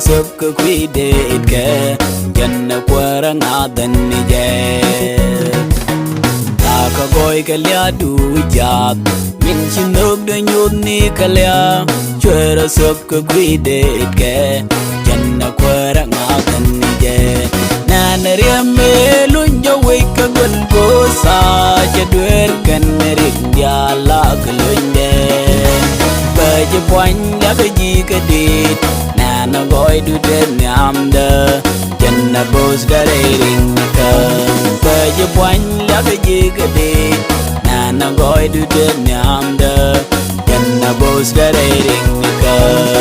sub ka quy de ke janna kwara ngadan ni je ta ka goy ka lia du jat min chinok de nyud ni ka lia chwera sub ka quy de ke janna kwara ngadan ni je na riame lunjo we ka gun ko sa je dwer kan rik dia la klunde je poin đã cái gì cái đi nè nó gọi đu trên nhảm đơ chân là boss đã đây đình cơ về je poin đã cái gì cái đi nè nó gọi đu trên nhảm đơ chân là boss đã đây đình cơ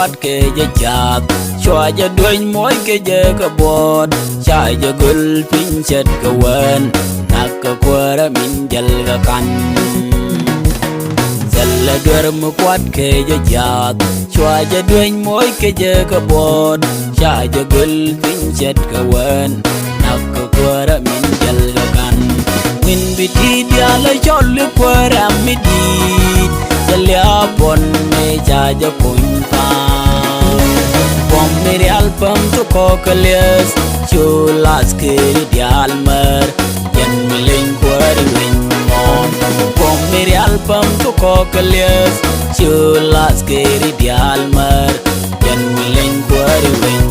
quát ke je chat chwa je duin moy ke je ka bot chai je gul pin chet ka wen nak ka kwara min jal ga kan zalla dur mu quát ke je chat chwa je duin moy ke je ka bot chai je gul pin chet ka wen nak ka kwara min jal ga kan min biti dia la chol kwara mi di jalya pon me ja je pun मेरे अल्पम तो कोकलियस चूलास के दियालमर जन्म लिंक्वर विंगमोन पom मेरे अल्पम तो कोकलियस चूलास के दियालमर जन्म लिंक्वर विंग